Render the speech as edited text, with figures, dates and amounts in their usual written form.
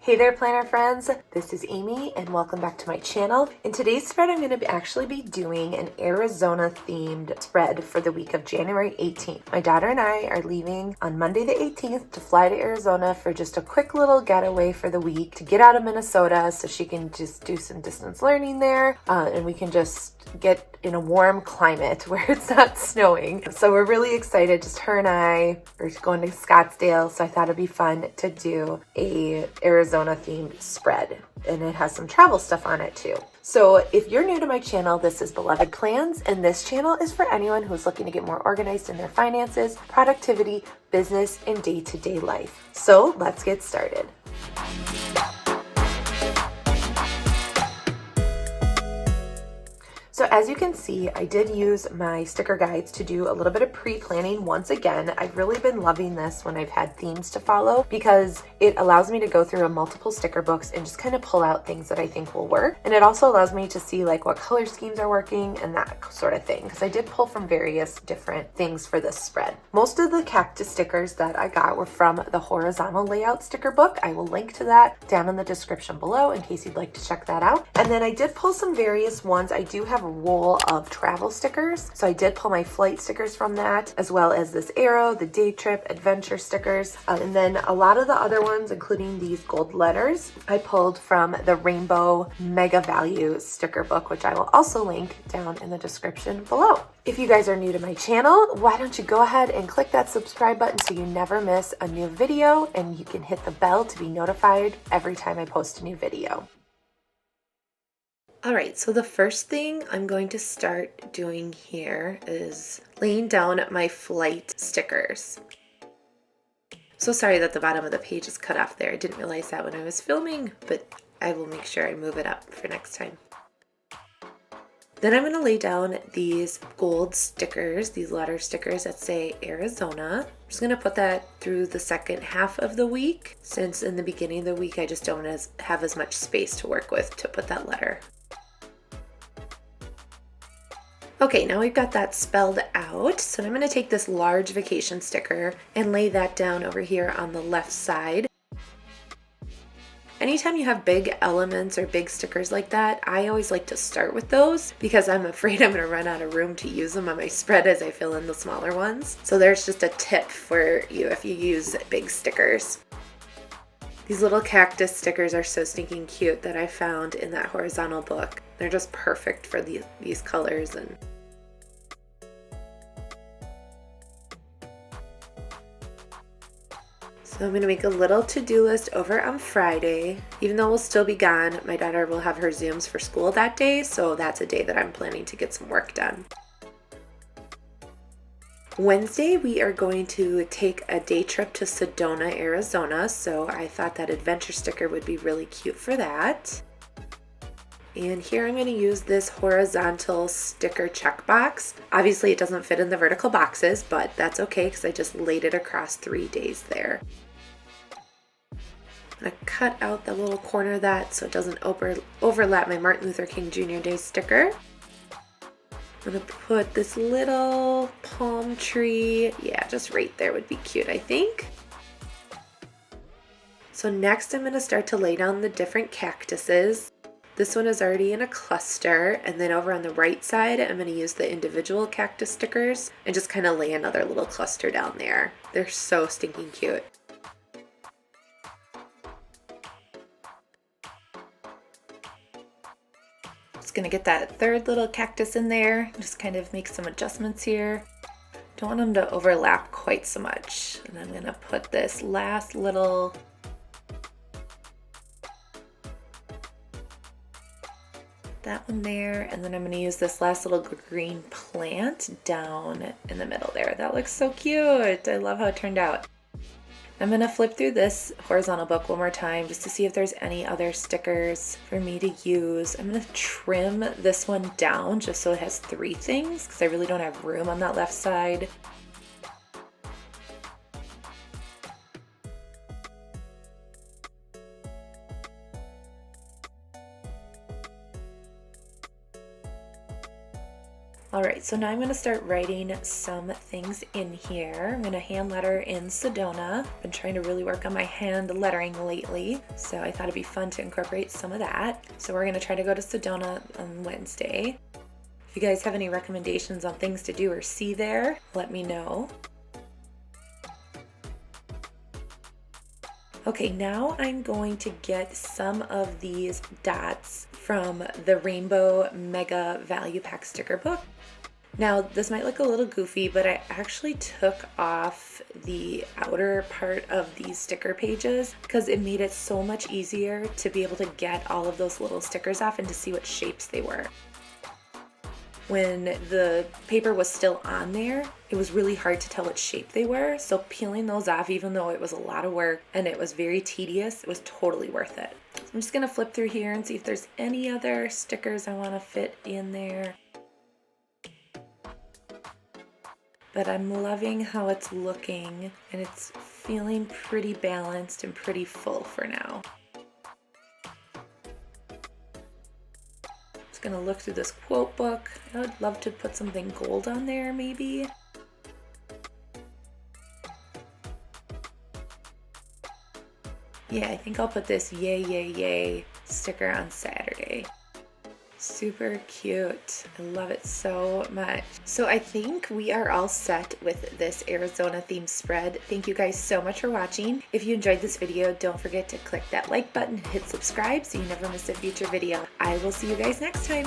Hey there, planner friends. This is Amy, and welcome back to my channel. In today's spread, I'm going to actually be doing an Arizona themed spread for the week of January 18th. My daughter and I are leaving on Monday the 18th to fly to Arizona for just a quick little getaway for the week to get out of Minnesota so she can just do some distance learning there, and we can just get in a warm climate where it's not snowing. So we're really excited. Just her and I are going to Scottsdale, so I thought it'd be fun to do a Arizona themed spread, and it has some travel stuff on it too. So if you're new to my channel, this is Beloved Plans, and this channel is for anyone who's looking to get more organized in their finances, productivity, business, and day-to-day life. So let's get started. So as you can see, I did use my sticker guides to do a little bit of pre-planning once again. I've really been loving this when I've had themes to follow because it allows me to go through a multiple sticker books and just kind of pull out things that I think will work. And it also allows me to see like what color schemes are working and that sort of thing, because I did pull from various different things for this spread. Most of the cactus stickers that I got were from the horizontal layout sticker book. I will link to that down in the description below in case you'd like to check that out. And then I did pull some various ones. I do have a roll of travel stickers, so I did pull my flight stickers from that, as well as this arrow, the day trip adventure stickers, and then a lot of the other ones, including these gold letters, I pulled from the rainbow mega value sticker book, which I will also link down in the description below. If you guys are new to my channel, why don't you go ahead and click that subscribe button so you never miss a new video, and you can hit the bell to be notified every time I post a new video. All right, so the first thing I'm going to start doing here is laying down my flight stickers. So sorry that the bottom of the page is cut off there. I didn't realize that when I was filming, but I will make sure I move it up for next time. Then I'm going to lay down these gold stickers, these letter stickers that say Arizona. I'm just going to put that through the second half of the week, since in the beginning of the week I just don't have as much space to work with to put that letter. Okay, now we've got that spelled out, so I'm going to take this large vacation sticker and lay that down over here on the left side. Anytime you have big elements or big stickers like that, I always like to start with those because I'm afraid I'm going to run out of room to use them on my spread as I fill in the smaller ones. So there's just a tip for you if you use big stickers. These little cactus stickers are so stinking cute that I found in that horizontal book. They're just perfect for these colors. And so I'm going to make a little to-do list over on Friday. Even though we'll still be gone, my daughter will have her Zooms for school that day, so that's a day that I'm planning to get some work done. Wednesday, we are going to take a day trip to Sedona, Arizona, so I thought that adventure sticker would be really cute for that. And here I'm going to use this horizontal sticker checkbox. Obviously it doesn't fit in the vertical boxes, but that's okay because I just laid it across 3 days there. I'm going to cut out the little corner of that so it doesn't overlap my Martin Luther King Jr. Day sticker. I'm going to put this little palm tree, yeah, just right there would be cute, I think. So next I'm going to start to lay down the different cactuses. This one is already in a cluster, and then over on the right side I'm going to use the individual cactus stickers and just kind of lay another little cluster down there. They're so stinking cute. Just going to get that third little cactus in there, just kind of make some adjustments here. Don't want them to overlap quite so much. And I'm going to put this last little that one there, and then I'm going to use this last little green plant down in the middle there. That looks so cute. I love how it turned out. I'm going to flip through this horizontal book one more time just to see if there's any other stickers for me to use. I'm going to trim this one down just so it has 3 things because I really don't have room on that left side. All right, so now I'm gonna start writing some things in here. I'm gonna hand letter in Sedona. I've been trying to really work on my hand lettering lately, so I thought it'd be fun to incorporate some of that. So we're gonna try to go to Sedona on Wednesday. If you guys have any recommendations on things to do or see there, let me know. Okay, now I'm going to get some of these dots from the Rainbow Mega Value Pack sticker book. Now, this might look a little goofy, but I actually took off the outer part of these sticker pages because it made it so much easier to be able to get all of those little stickers off and to see what shapes they were. When the paper was still on there, it was really hard to tell what shape they were, so peeling those off, even though it was a lot of work and it was very tedious, it was totally worth it. So I'm just gonna flip through here and see if there's any other stickers I wanna fit in there. But I'm loving how it's looking, and it's feeling pretty balanced and pretty full for now. Just gonna look through this quote book. I would love to put something gold on there maybe. Yeah, I think I'll put this yay, yay, yay sticker on Saturday. Super cute. I love it so much. So I think we are all set with this Arizona themed spread. Thank you guys so much for watching. If you enjoyed this video, don't forget to click that like button and hit subscribe so you never miss a future video. I will see you guys next time.